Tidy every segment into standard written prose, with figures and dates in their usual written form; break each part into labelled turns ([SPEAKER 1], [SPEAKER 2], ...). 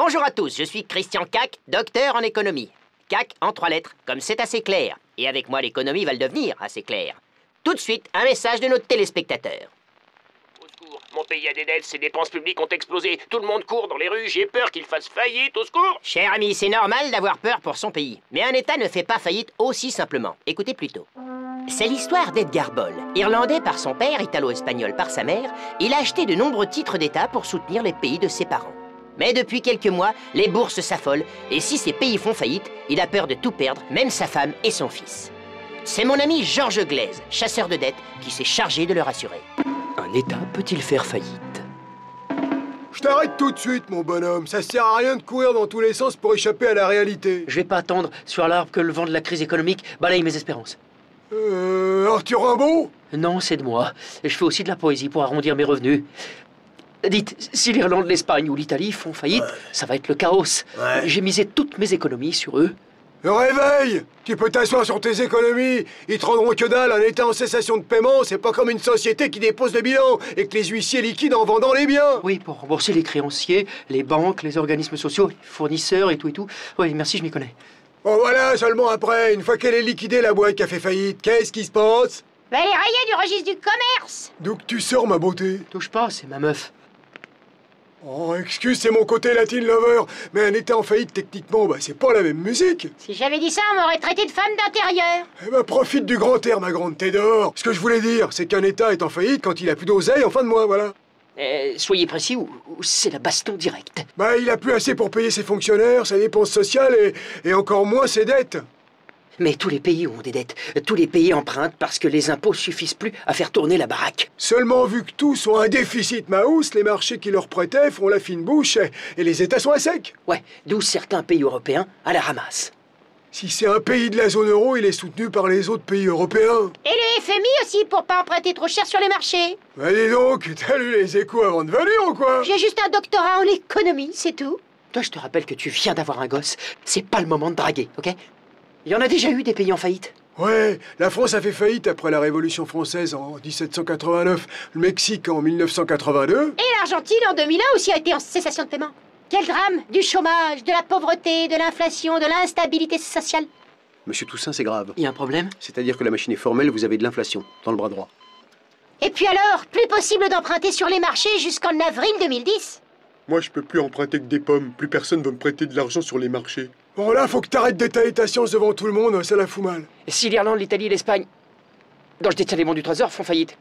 [SPEAKER 1] Bonjour à tous, je suis Christian Cac, docteur en économie. Cac en 3 lettres, comme c'est assez clair. Et avec moi, l'économie va le devenir assez clair. Tout de suite, un message de nos téléspectateurs.
[SPEAKER 2] Au secours, mon pays a des dettes, ses dépenses publiques ont explosé. Tout le monde court dans les rues, j'ai peur qu'il fasse faillite, au secours.
[SPEAKER 1] Cher ami, c'est normal d'avoir peur pour son pays. Mais un État ne fait pas faillite aussi simplement. Écoutez plutôt. C'est l'histoire d'Edgar Boll. Irlandais par son père, italo-espagnol par sa mère, il a acheté de nombreux titres d'État pour soutenir les pays de ses parents. Mais depuis quelques mois, les bourses s'affolent, et si ces pays font faillite, il a peur de tout perdre, même sa femme et son fils. C'est mon ami Georges Glaise, chasseur de dettes, qui s'est chargé de le rassurer.
[SPEAKER 3] Un État peut-il faire faillite?
[SPEAKER 4] Je t'arrête tout de suite, mon bonhomme. Ça sert à rien de courir dans tous les sens pour échapper à la réalité.
[SPEAKER 3] Je vais pas attendre sur l'arbre que le vent de la crise économique balaye mes espérances.
[SPEAKER 4] Arthur Rimbaud?
[SPEAKER 3] Non, c'est de moi. Et je fais aussi de la poésie pour arrondir mes revenus. Dites, si l'Irlande, l'Espagne ou l'Italie font faillite, ça va être le chaos.
[SPEAKER 4] Ouais.
[SPEAKER 3] J'ai misé toutes mes économies sur eux.
[SPEAKER 4] Réveille! Tu peux t'asseoir sur tes économies. Ils te rendront que dalle. Un État en cessation de paiement, c'est pas comme une société qui dépose le bilan et que les huissiers liquident en vendant les biens.
[SPEAKER 3] Oui, pour rembourser les créanciers, les banques, les organismes sociaux, les fournisseurs et tout et tout. Oui, merci, je m'y connais.
[SPEAKER 4] Bon voilà, seulement après, une fois qu'elle est liquidée, la boîte qui a fait faillite, qu'est-ce qui se passe?
[SPEAKER 5] Elle est rayée du registre du commerce.
[SPEAKER 4] D'où que tu sors, ma beauté?
[SPEAKER 3] Touche pas, c'est ma meuf.
[SPEAKER 4] Oh, excuse, c'est mon côté latin lover. Mais un État en faillite, techniquement, c'est pas la même musique.
[SPEAKER 5] Si j'avais dit ça, on m'aurait traité de femme d'intérieur.
[SPEAKER 4] Eh ben, profite du grand air, ma grande Théodore. Ce que je voulais dire, c'est qu'un État est en faillite quand il a plus d'oseille en fin de mois, voilà.
[SPEAKER 3] Soyez précis ou c'est la baston directe.
[SPEAKER 4] Il a plus assez pour payer ses fonctionnaires, ses dépenses sociales et encore moins ses dettes.
[SPEAKER 3] Mais tous les pays ont des dettes. Tous les pays empruntent parce que les impôts suffisent plus à faire tourner la baraque.
[SPEAKER 4] Seulement vu que tous ont un déficit Maus, les marchés qui leur prêtaient font la fine bouche et les États sont à sec.
[SPEAKER 3] Ouais, d'où certains pays européens à la ramasse.
[SPEAKER 4] Si c'est un pays de la zone euro, il est soutenu par les autres pays européens.
[SPEAKER 5] Et le FMI aussi, pour pas emprunter trop cher sur les marchés.
[SPEAKER 4] Dis donc, t'as lu les Échos avant de venir ou quoi?
[SPEAKER 5] J'ai juste un doctorat en économie, c'est tout.
[SPEAKER 3] Toi, je te rappelle que tu viens d'avoir un gosse. C'est pas le moment de draguer, ok? Il y en a déjà eu des pays en faillite.
[SPEAKER 4] Ouais, la France a fait faillite après la Révolution française en 1789, le Mexique en 1982.
[SPEAKER 5] Et l'Argentine en 2001 aussi a été en cessation de paiement. Quel drame! Du chômage, de la pauvreté, de l'inflation, de l'instabilité sociale.
[SPEAKER 6] Monsieur Toussaint, c'est grave.
[SPEAKER 3] Il y a un problème?
[SPEAKER 6] C'est-à-dire que la machine est formelle, vous avez de l'inflation dans le bras droit.
[SPEAKER 5] Et puis alors, plus possible d'emprunter sur les marchés jusqu'en avril 2010.
[SPEAKER 4] Moi, je peux plus emprunter que des pommes. Plus personne va me prêter de l'argent sur les marchés. Bon, là, faut que t'arrêtes d'étaler ta science devant tout le monde, ça la fout mal.
[SPEAKER 3] Si l'Irlande, l'Italie et l'Espagne, dont je détiens les bons du Trésor, font faillite,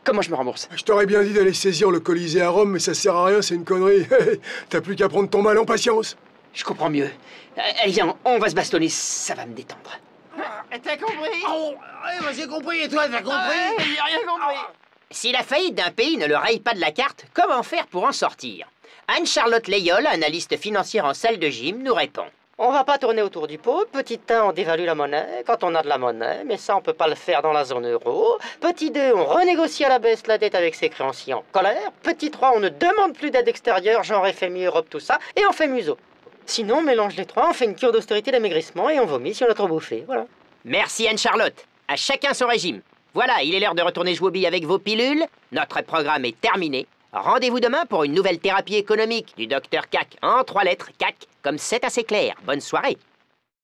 [SPEAKER 3] comment je me rembourse?
[SPEAKER 4] Je t'aurais bien dit d'aller saisir le Colisée à Rome, mais ça sert à rien, c'est une connerie. T'as plus qu'à prendre ton mal en patience.
[SPEAKER 3] Je comprends mieux. Allez, viens, on va se bastonner, ça va me détendre.
[SPEAKER 7] T'as compris?
[SPEAKER 8] Moi j'ai compris, et toi t'as compris?
[SPEAKER 7] J'ai rien compris.
[SPEAKER 1] Si la faillite d'un pays ne le raye pas de la carte, comment faire pour en sortir? Anne-Charlotte Layol, analyste financière en salle de gym, nous répond.
[SPEAKER 9] On va pas tourner autour du pot. Petit 1, on dévalue la monnaie quand on a de la monnaie, mais ça on peut pas le faire dans la zone euro. Petit 2, on renégocie à la baisse la dette avec ses créanciers en colère. Petit 3, on ne demande plus d'aide extérieure, genre FMI, Europe, tout ça, et on fait museau. Sinon, on mélange les trois, on fait une cure d'austérité d'amaigrissement et on vomit si on a trop bouffé, voilà.
[SPEAKER 1] Merci Anne-Charlotte. À chacun son régime. Voilà, il est l'heure de retourner jouer aux billes avec vos pilules. Notre programme est terminé. Rendez-vous demain pour une nouvelle thérapie économique du Dr Cac en 3 lettres, Cac, comme c'est assez clair. Bonne soirée.